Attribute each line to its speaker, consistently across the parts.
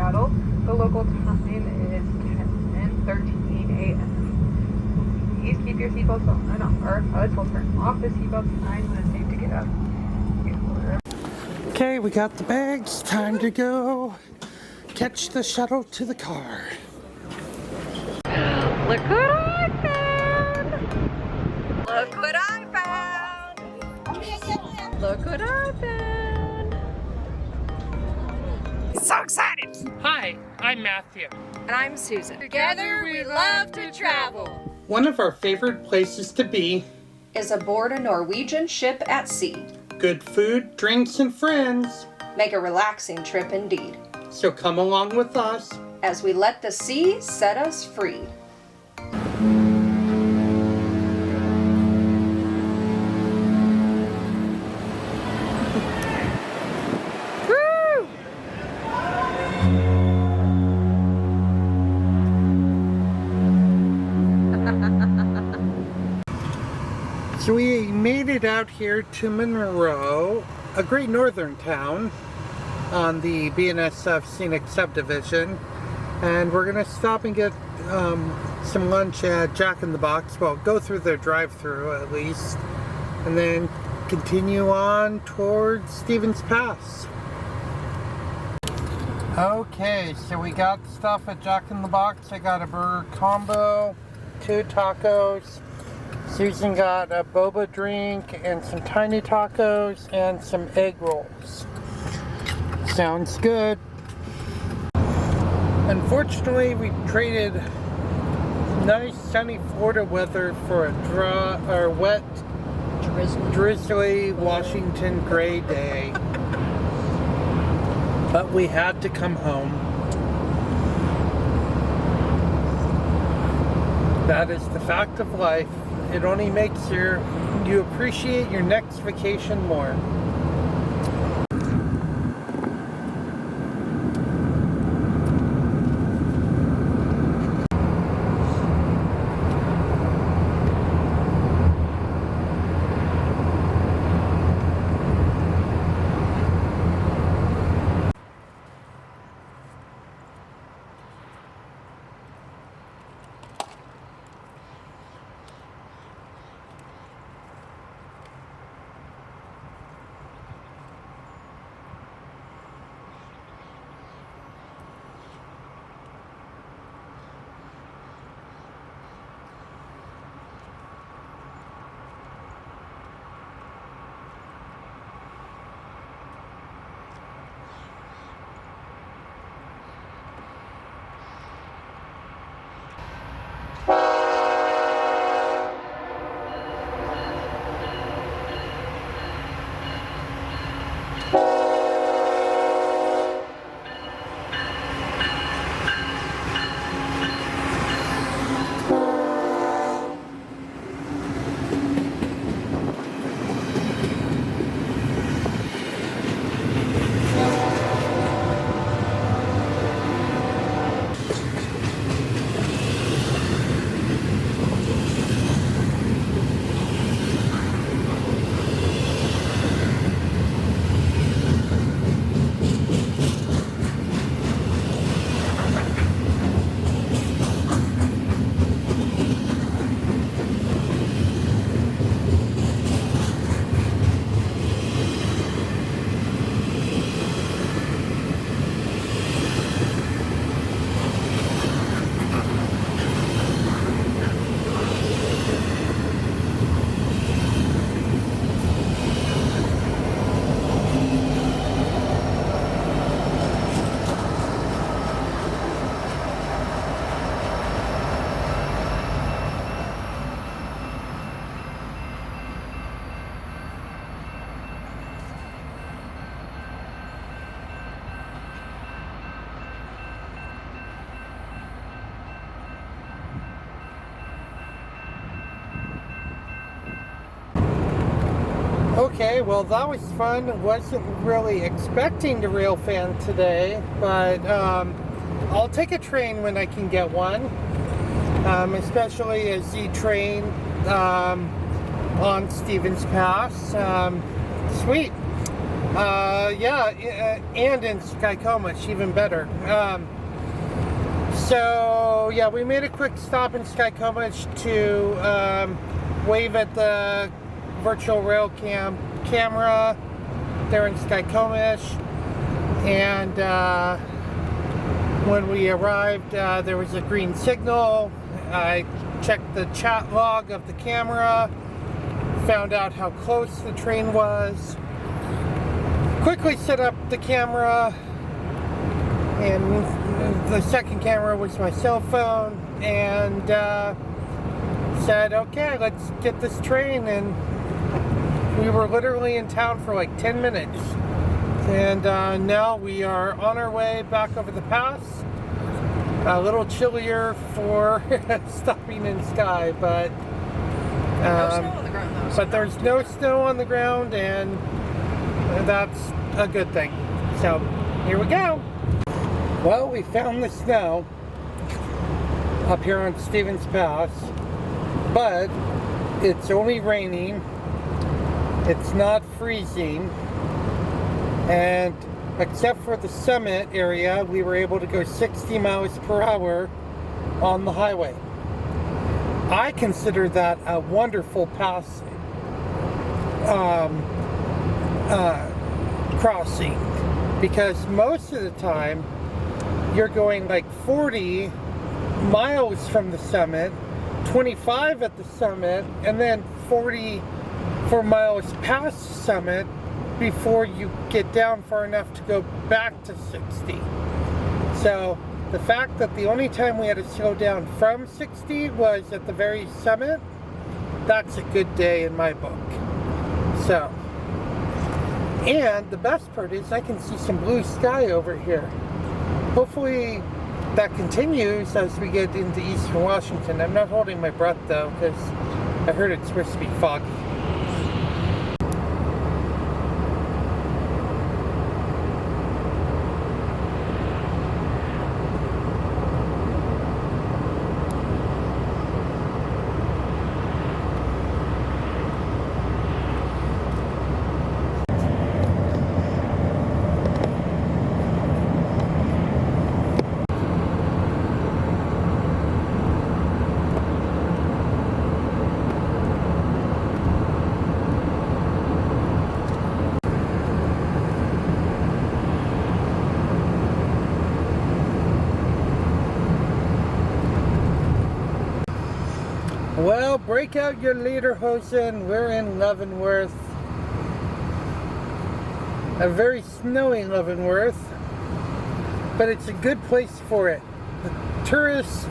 Speaker 1: Seattle. The local time is 10:13 a.m. Please keep your seatbelts on, or HUDs will turn off the seatbelt sign when it's safe to get up.
Speaker 2: Okay, we got the bags. Time to go catch the shuttle to the car.
Speaker 1: Look what I found! Look what I found! Look what I found! So excited!
Speaker 2: Hi, I'm Matthew.
Speaker 1: And I'm Susan. Together we love to travel.
Speaker 2: One of our favorite places to be
Speaker 3: is aboard a Norwegian ship at sea.
Speaker 2: Good food, drinks, and friends.
Speaker 3: Make a relaxing trip indeed.
Speaker 2: So come along with us
Speaker 3: as we let the sea set us free.
Speaker 2: So we made it out here to Monroe, a great northern town on the BNSF Scenic Subdivision, and we're going to stop and get some lunch at Jack in the Box. Well, go through their drive-thru at least, and then continue on towards Stevens Pass. Okay, so we got stuff at Jack in the Box. I got a burger combo, 2 tacos. Susan got a boba drink and some tiny tacos and some egg rolls. Sounds good. Unfortunately, we traded nice sunny Florida weather for a wet, drizzly Washington gray day. But we had to come home. That is the fact of life. It only makes you appreciate your next vacation more. Okay, well that was fun. Wasn't really expecting the rail fan today, but I'll take a train when I can get one, especially a Z train on Stevens Pass. Sweet. Yeah, and in Skycomish, even better. So yeah, we made a quick stop in Skycomish to wave at the virtual rail camera there in Skycomish, and when we arrived, there was a green signal. I checked the chat log of the camera, found out how close the train was, quickly set up the camera, and the second camera was my cell phone, and said, okay, let's get this train. And we were literally in town for like 10 minutes, and now we are on our way back over the pass. A little chillier for stopping in Sky, but
Speaker 3: No snow on the ground though.
Speaker 2: but there's no snow on the ground, and that's a good thing. So here we go. Well, we found the snow up here on Stevens Pass, but it's only raining. It's not freezing, and except for the summit area, we were able to go 60 miles per hour on the highway. I consider that a wonderful pass crossing, because most of the time you're going like 40 miles from the summit, 25 at the summit, and then 44 miles past the summit before you get down far enough to go back to 60. So the fact that the only time we had to slow down from 60 was at the very summit, that's a good day in my book. So, and the best part is I can see some blue sky over here. Hopefully that continues as we get into eastern Washington. I'm not holding my breath though, because I heard it's supposed to be foggy. Well, break out your lederhosen. We're in Leavenworth. A very snowy Leavenworth, but it's a good place for it. The tourists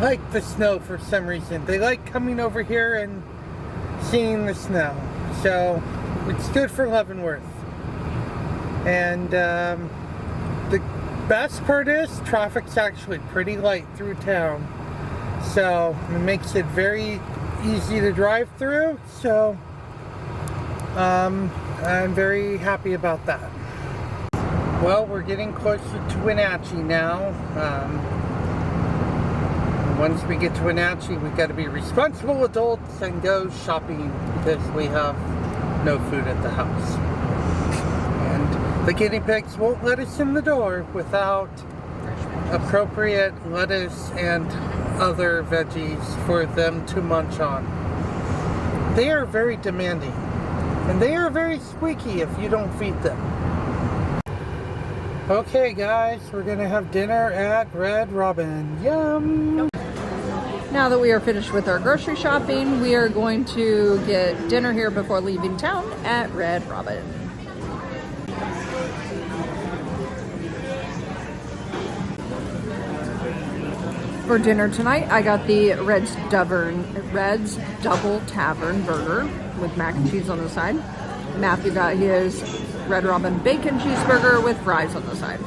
Speaker 2: like the snow for some reason. They like coming over here and seeing the snow. So it's good for Leavenworth. And the best part is traffic's actually pretty light through town. So it makes it very easy to drive through. So I'm very happy about that. Well, we're getting closer to Wenatchee now. Once we get to Wenatchee, we've got to be responsible adults and go shopping because we have no food at the house. And the guinea pigs won't let us in the door without appropriate lettuce and other veggies for them to munch on. They are very demanding, and they are very squeaky if you don't feed them. Okay guys, we're gonna have dinner at Red Robin. Yum!
Speaker 4: Now that we are finished with our grocery shopping, we are going to get dinner here before leaving town at Red Robin. For dinner tonight, I got the Red's Double Tavern Burger with mac and cheese on the side. Matthew got his Red Robin Bacon Cheeseburger with fries on the side.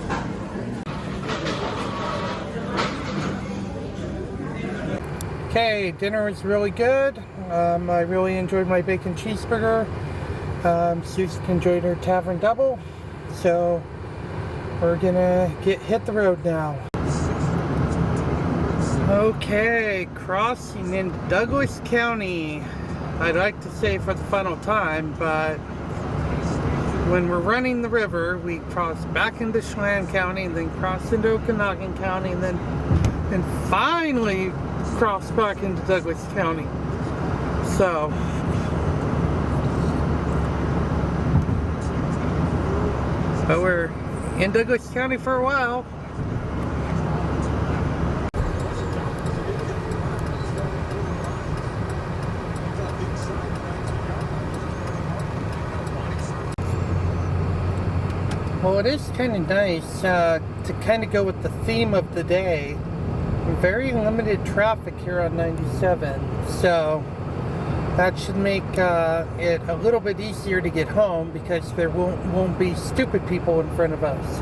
Speaker 2: Okay, dinner was really good. I really enjoyed my bacon cheeseburger. Susan enjoyed her Tavern Double. So we're gonna hit the road now. Okay, crossing into Douglas County. I'd like to say for the final time, but when we're running the river, we cross back into Chelan County, and then cross into Okanagan County, and then finally cross back into Douglas County. So, but we're in Douglas County for a while. Well, it is kind of nice to kind of go with the theme of the day. Very limited traffic here on 97, so that should make it a little bit easier to get home because there won't be stupid people in front of us.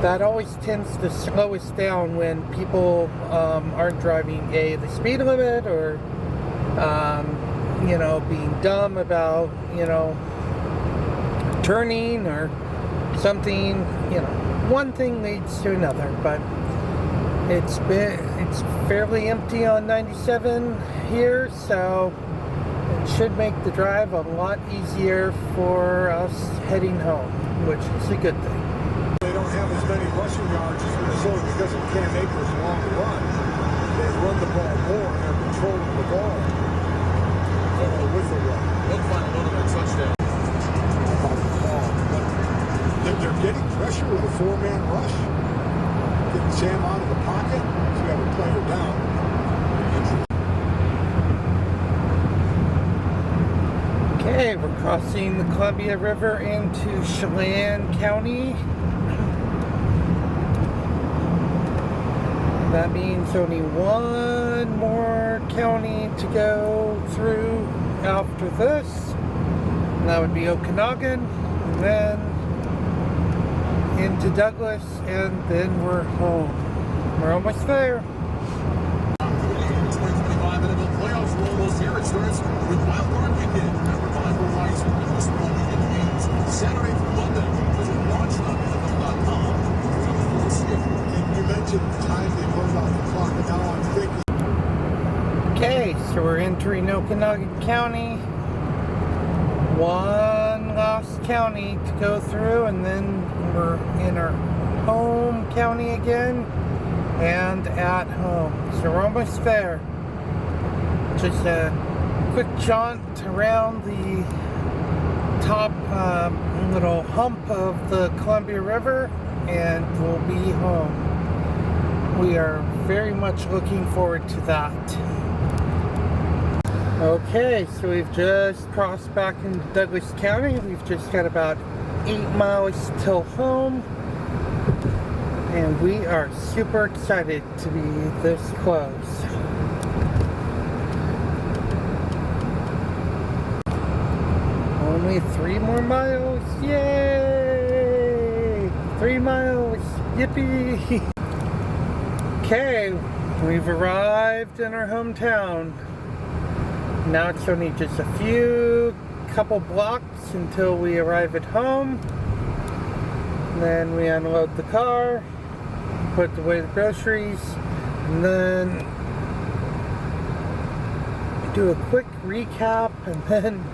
Speaker 2: That always tends to slow us down when people aren't driving the speed limit or you know, being dumb about, you know, turning or something. You know, one thing leads to another, but it's fairly empty on 97 here, so it should make the drive a lot easier for us heading home, which is a good thing.
Speaker 5: They don't have as many rushing yards as Minnesota because of Cam Akers' long run. They run the ball more and they're controlling the ball with the run. They'll find one of that touchdown. They're getting pressure with a four-man rush. Getting Sam out of the pocket. So you have a player down.
Speaker 2: Okay, we're crossing the Columbia River into Chelan County. That means only one more county to go through after this. And that would be Okanagan, and then into Douglas, and then we're home. We're almost there.
Speaker 5: 2025 NFL playoffs are almost here. It starts with Wild Card Weekend. Revival Rights and Christmas Weekend games Saturday through Monday. Visit launch.nfl.com. You mentioned the time they close out the clock, and now I'm thinking.
Speaker 2: Okay, so we're entering Okanagan County. One last county to go through, and then we're in our home county again and at home. So we're almost there. Just a quick jaunt around the top little hump of the Columbia River, and we'll be home. We are very much looking forward to that. Okay, so we've just crossed back into Douglas County. We've just got about 8 miles till home, and we are super excited to be this close. Only 3 more miles, yay! 3 miles, yippee! Okay, we've arrived in our hometown. Now it's only just a couple blocks until we arrive at home. Then we unload the car, put away the groceries, and then do a quick recap, and then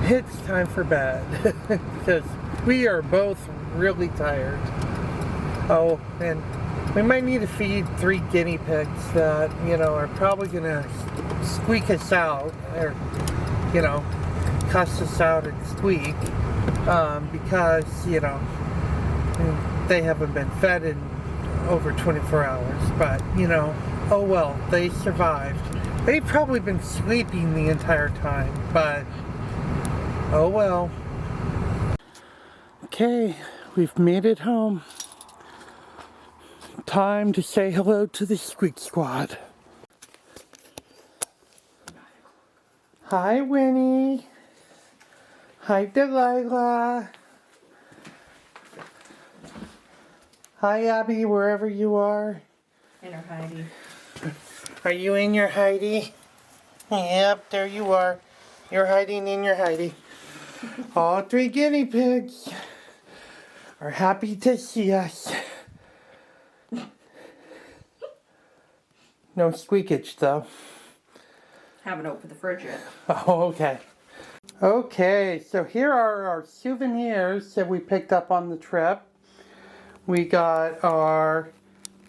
Speaker 2: it's time for bed because we are both really tired. Oh, and we might need to feed 3 guinea pigs that, you know, are probably gonna squeak us out, or, you know, cuss us out and squeak, because, you know, they haven't been fed in over 24 hours, but, you know, oh well, they survived. They've probably been sleeping the entire time, but, oh well. Okay, we've made it home. Time to say hello to the Squeak Squad. Hi, Winnie. Hi, Delilah. Hi, Abby, wherever you are.
Speaker 4: In her Heidi.
Speaker 2: Are you in your Heidi? Yep, there you are. You're hiding in your Heidi. All 3 guinea pigs are happy to see us. No squeakage, though.
Speaker 4: Haven't opened the fridge yet.
Speaker 2: Oh, okay. Okay, so here are our souvenirs that we picked up on the trip. We got our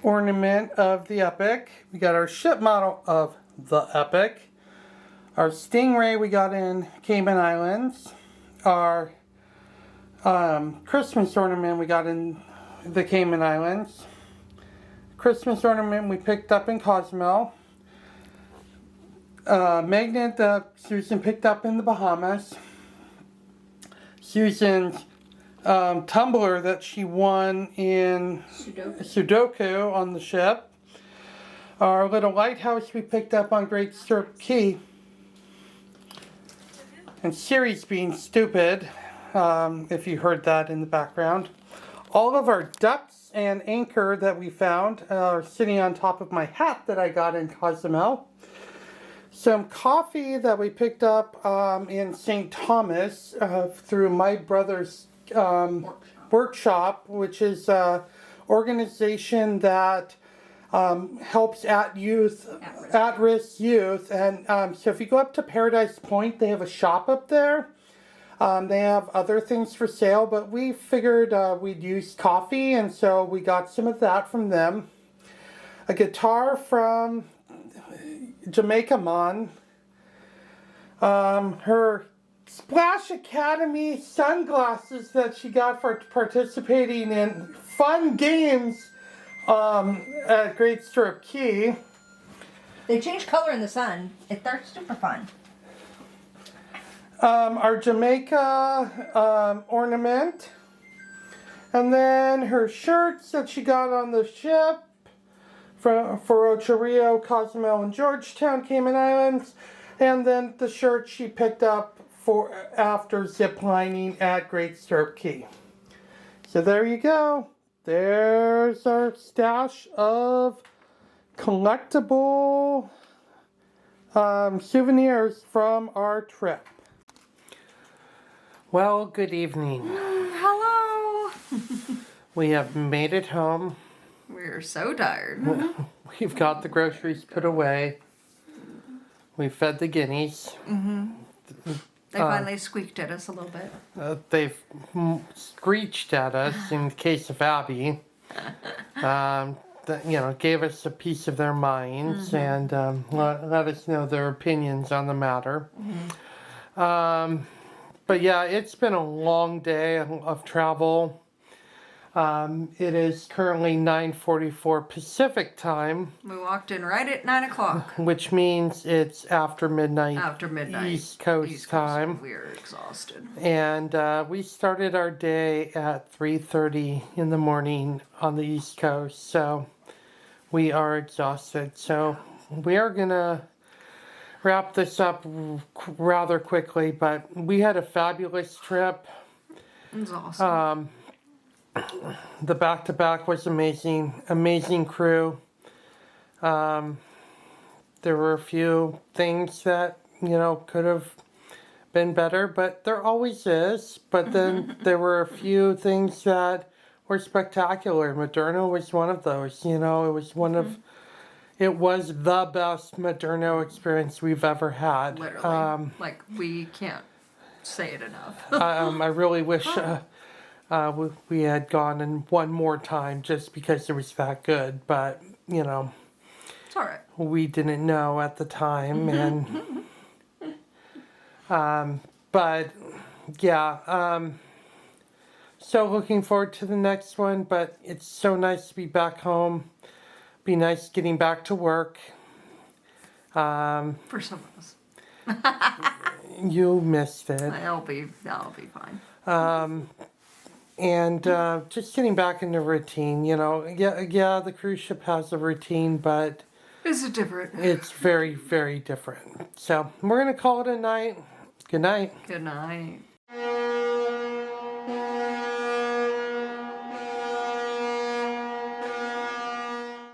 Speaker 2: ornament of the Epic. We got our ship model of the Epic. Our Stingray we got in Cayman Islands. Our Christmas ornament we got in the Cayman Islands. Christmas ornament we picked up in Cozumel. Magnet that Susan picked up in the Bahamas. Susan's tumbler that she won in Sudoku on the ship. Our little lighthouse we picked up on Great Stirrup Key. And Siri's being stupid, if you heard that in the background. All of our ducks and anchor that we found are sitting on top of my hat that I got in Cozumel. Some coffee that we picked up in St. Thomas through my brother's workshop, which is an organization that helps at-risk youth. And so if you go up to Paradise Point, they have a shop up there. They have other things for sale, but we figured we'd use coffee, and so we got some of that from them. A guitar from Jamaica Mon. Her Splash Academy sunglasses that she got for participating in fun games at Great Stirrup Key.
Speaker 3: They change color in the sun. They're super fun.
Speaker 2: Our Jamaica ornament. And then her shirts that she got on the ship for Ocho Rio, Cozumel, and Georgetown, Cayman Islands. And then the shirt she picked up for after ziplining at Great Stirrup Key. So there you go. There's our stash of collectible souvenirs from our trip. Well, good evening.
Speaker 4: Hello.
Speaker 2: We have made it home.
Speaker 4: We're so tired.
Speaker 2: We've got the groceries put away. We fed the guineas.
Speaker 4: They finally squeaked at us a little bit.
Speaker 2: They've screeched at us in the case of Abby. Gave us a piece of their minds and let us know their opinions on the matter. But yeah, it's been a long day of travel. It is currently 9:44 Pacific time.
Speaker 4: We walked in right at 9 o'clock.
Speaker 2: Which means it's after midnight.
Speaker 4: After midnight.
Speaker 2: East Coast time.
Speaker 4: We're exhausted.
Speaker 2: And we started our day at 3:30 in the morning on the East Coast. So we are exhausted. So we are going to wrap this up rather quickly. But we had a fabulous trip.
Speaker 4: It was awesome.
Speaker 2: The back-to-back was amazing. Amazing crew. There were a few things that, could have been better, but there always is. But then there were a few things that were spectacular. Moderno was one of those. It was it was the best Moderno experience we've ever had.
Speaker 4: Literally. We can't say it enough.
Speaker 2: I really wish we had gone in one more time just because it was that good. But,
Speaker 4: It's all right.
Speaker 2: we didn't know at the time. And but, yeah. So looking forward to the next one. But it's so nice to be back home. Be nice getting back to work.
Speaker 4: For some of us.
Speaker 2: You missed it.
Speaker 4: That'll be fine.
Speaker 2: And just getting back into routine, yeah, the cruise ship has a routine, but
Speaker 4: Is it different?
Speaker 2: it's very, very different. So we're going to call it a night. Good night.
Speaker 4: Good night.